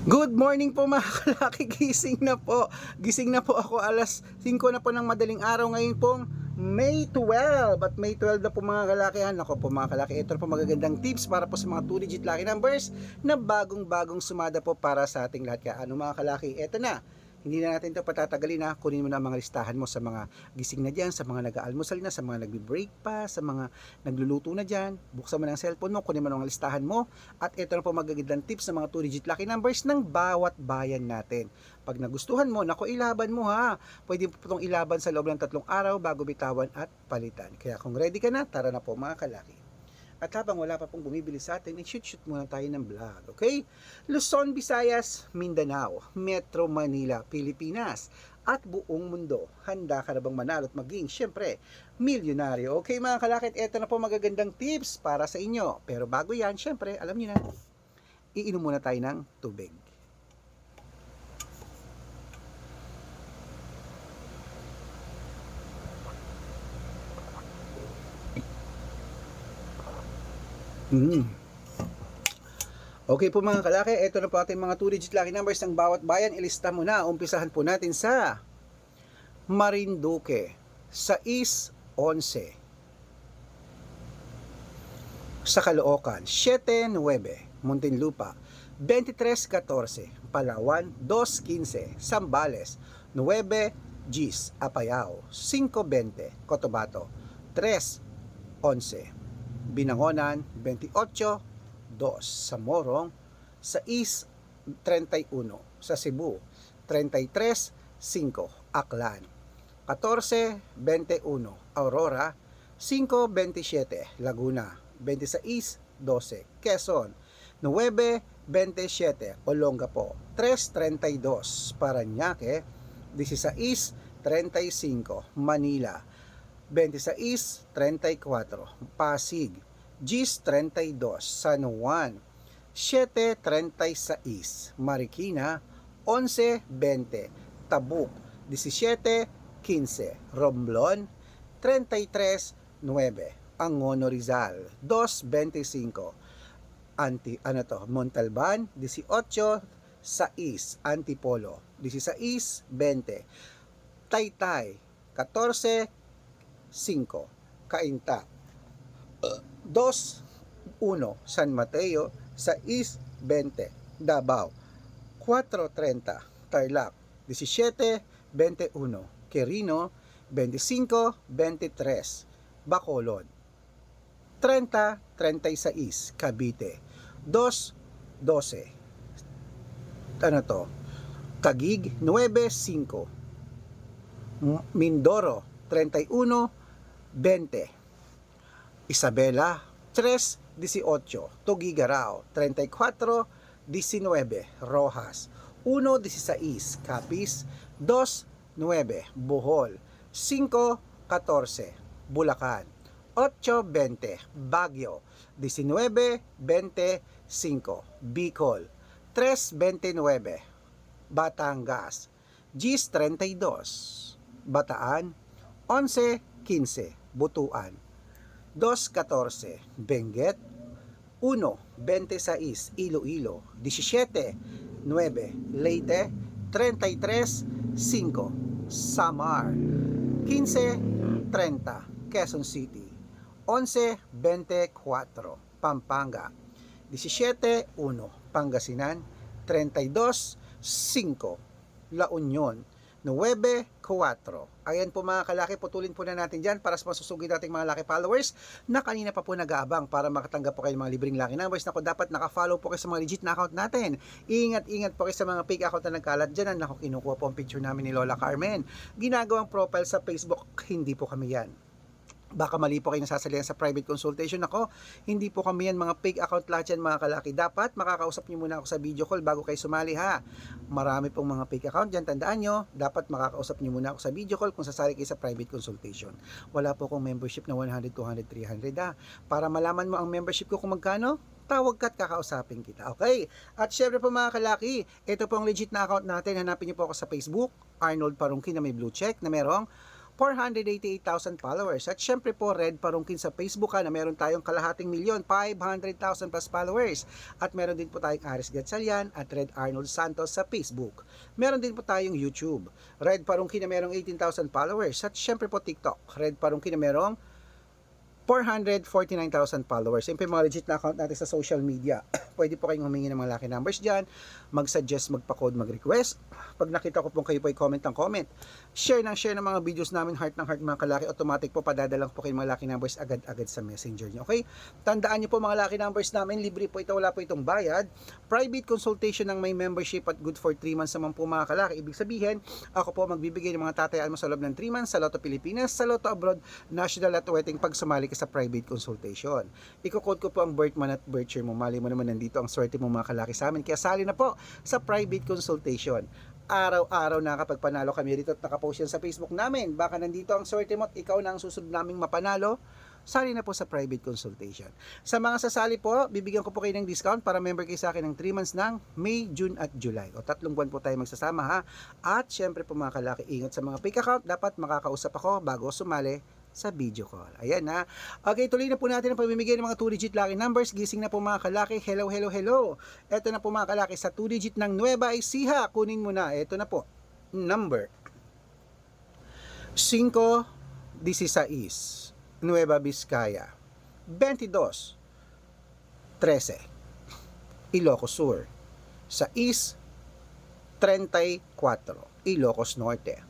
Good morning po mga kalaki, gising na po. Gising na po ako, alas 5 na po ng madaling araw ngayon pong May 12. At May 12 na po mga kalaki. Nako po mga kalaki, ito po magagandang tips para po sa mga 2-digit lucky numbers na bagong sumada po para sa ating lahat. Kaya ano mga kalaki, ito na. Hindi na natin ito patatagalin na. Kunin mo na ang mga listahan mo sa mga gising na dyan, sa mga nag-aalmusal na, sa mga nagbe-break pa, sa mga nagluluto na dyan. Buksan mo na ang cellphone mo, kunin mo na ang listahan mo. At ito na po magagandang tips sa mga 2-digit lucky numbers ng bawat bayan natin. Pag nagustuhan mo, nako ilaban mo ha. Pwede po itong ilaban sa loob ng 3 araw bago bitawan at palitan. Kaya kung ready ka na, tara na po mga kalaki. At habang wala pa pong bumibili sa atin, i-shoot muna tayo ng vlog, okay? Luzon, Visayas, Mindanao, Metro Manila, Pilipinas, at buong mundo. Handa ka na bang manalo at maging, syempre, milyonaryo? Okay mga kalakit, eto na po magagandang tips para sa inyo. Pero bago yan, syempre, alam niyo na, iinom muna tayo ng tubig. Okay po mga kalaki, ito na po ating mga 2-digit lucky numbers ng bawat bayan. Ilista mo na. Umpisahan po natin sa Marinduque, 6-11. Sa Caloocan, 7-9. Muntinlupa, 23-14. Palawan, 2-15. Zambales, 9-10. Apayao, 5-20. Cotabato, 3-11. Binangonan, 28-2. Sa Morong, 6-31. Sa Cebu, 33-5. Aklan, 14-21. Aurora, 5-27. Laguna, 26-12. Quezon, 9-27. Olongapo, 3-32. Parañaque, 16-35. Manila, 26-34. Pasig, 10-32. San Juan, 7-36. Marikina, 11-20. Tabuk, 17-15. Romblon, 33-9. Angono, Rizal, 2-25. Montalban, 18-6. Antipolo, 16-20. Taytay, 14-5. Cainta, 2-1. San Mateo, 6-20. Davao, 4-30. Tarlac, 17-21. Quirino, 25-23. Bacolod, 30-36. Cavite, 2-12. Taguig, 9-5. Mindoro, 31-20. Isabela, 3-18. Tuguegarao, 34-19. Rojas, 1-16. Capiz, 2-9. Bohol, 5-14. Bulacan, 8-20. Baguio, 19-25. Bicol, 3-29. Batangas, 10-32. Bataan, 11-15. Butuan, 2-14. Benguet, 1-26. Iloilo, 17-9. Leyte, 33-5. Samar, 15-30. Quezon City, 11-24. Pampanga, 17-1. Pangasinan, 32-5. La Union, 9-4. Ayan po mga kalaki, putulin po na natin dyan para sa masusugid nating mga lucky followers na kanina pa po nag-aabang para makatanggap po kayo ng mga libreng lucky numbers. Naku, dapat naka-follow po kayo sa mga legit na account natin. Ingat po kayo sa mga fake account na nagkalat dyan. Naku, kinukuha po ang picture namin ni Lola Carmen. Ginagawang profile sa Facebook, hindi po kami yan. Baka mali po kayo nasasalihan sa private consultation. Ako, hindi po kami yan, mga fake account lahat yan mga kalaki. Dapat makakausap nyo muna ako sa video call bago kayo sumali ha. Marami pong mga fake account dyan, tandaan nyo, dapat makakausap nyo muna ako sa video call kung sasali kayo sa private consultation. Wala po akong membership na 100, 200, 300 ha. Para malaman mo ang membership ko kung magkano, tawag ka at kakausapin kita. Okay? At syempre po mga kalaki, ito po ang legit na account natin. Hanapin nyo po ako sa Facebook, Arnold Parungki na may blue check na merong 488,000 followers. At syempre po, Red Parungkin sa Facebook na meron tayong kalahating milyon, 500,000 plus followers. At meron din po tayong Aris Gatchalian at Red Arnold Santos sa Facebook. Meron din po tayong YouTube, Red Parungkin na merong 18,000 followers. At syempre po TikTok, Red Parungkin na merong 449,000 followers. Siyempre mga legit na account natin sa social media. Pwede po kayong humingi ng mga lucky numbers dyan, mag-suggest, magpa-code, mag-request. Pag nakita ko po kayo po i-comment ng comment. Share ng mga videos namin, heart ng heart mga kalaki. Automatic po padadalang po kayo mga lucky numbers agad-agad sa messenger nyo. Okay? Tandaan nyo po mga lucky numbers namin, libre po ito, wala po itong bayad. Private consultation ng may membership at good for 3 months naman po mga kalaki. Ibig sabihin, ako po magbibigay ng mga tatayaan mo sa loob ng 3 months sa Lotto Pilipinas, sa Lotto Abroad, National at Wedding pag sumali ka sa private consultation. Iko-code ko po ang birth month at birth year mo. Mali mo naman nandito ang swerte mo mga kalaki sa amin. Kaya sali na po sa private consultation. Araw-araw na kapag panalo kami rito at nakapost yan sa Facebook namin. Baka nandito ang swerte mo at ikaw na ang susunod naming mapanalo. Sali na po sa private consultation. Sa mga sasali po, bibigyan ko po kayo ng discount para member kayo sa akin ng 3 months ng May, June at July. O 3 buwan po tayo magsasama ha. At syempre po mga kalaki, ingat sa mga fake account. Dapat makakausap ako bago sumali sa video call. Ayan na. Okay, tuloy na po natin ang pamimigay ng mga 2-digit lucky numbers. Gising na po mga kalaki. Hello, hello, hello. Ito na po mga kalaki sa 2-digit ng Nueva Ecija. Kunin mo na. Ito na po. Number 5-16 Nueva Vizcaya 22-13 Ilocos Sur 6-34 Ilocos Norte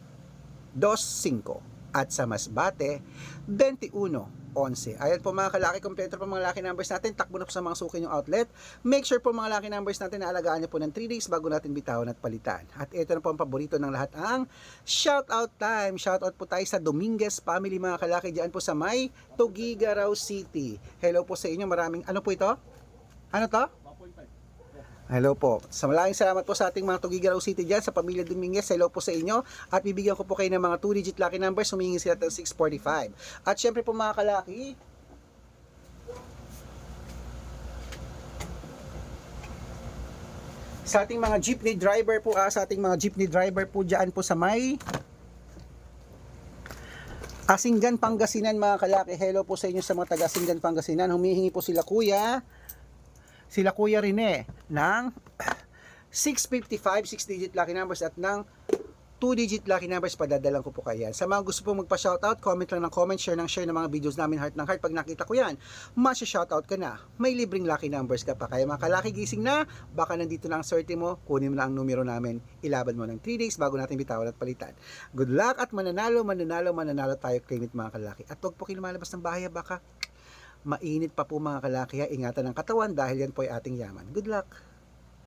2-5 at sa Masbate 21-11. Ayan po mga kalaki, kompleto po mga lucky numbers natin. Takbo na po sa mga suki yung outlet. Make sure po mga lucky numbers natin na alagaan nyo po ng 3 days bago natin bitawan at palitan. At ito na po ang paborito ng lahat, ang shoutout time. Shoutout po tayo sa Dominguez family mga kalaki dyan po sa may Tuguegarao City. Hello po sa inyo, maraming, ano po ito? Ano to? Hello po. Sa maraming salamat po sa ating mga Tuguegarao City dyan, sa pamilya Dominguez. Hello po sa inyo. At bibigyan ko po kayo ng mga 2-digit lucky numbers. Humingi sila ng 645. At syempre po mga kalaki, sa ating mga jeepney driver po, sa ating mga jeepney driver po dyan po sa may Asinggan, Pangasinan mga kalaki. Hello po sa inyo sa mga taga Asinggan, Pangasinan. Humihingi po sila Kuya Rene ng 655 6-digit lucky numbers at ng 2-digit lucky numbers, padadalang ko po kayo yan. Sa mga gusto pong magpa-shoutout, comment lang ng comment, share ng mga videos namin, heart ng heart. Pag nakita ko yan, masya-shoutout ka na. May libreng lucky numbers ka pa. Kaya mga kalaki, gising na, baka nandito na ang swerte mo, kunin mo na ang numero namin, ilaban mo ng 3 days bago natin bitawan at palitan. Good luck at mananalo tayo, claim it mga kalaki. At huwag po kayo lumalabas ng bahay, baka mainit pa po mga kalaki. Ingatan ang katawan dahil yan po ay ating yaman. Good luck!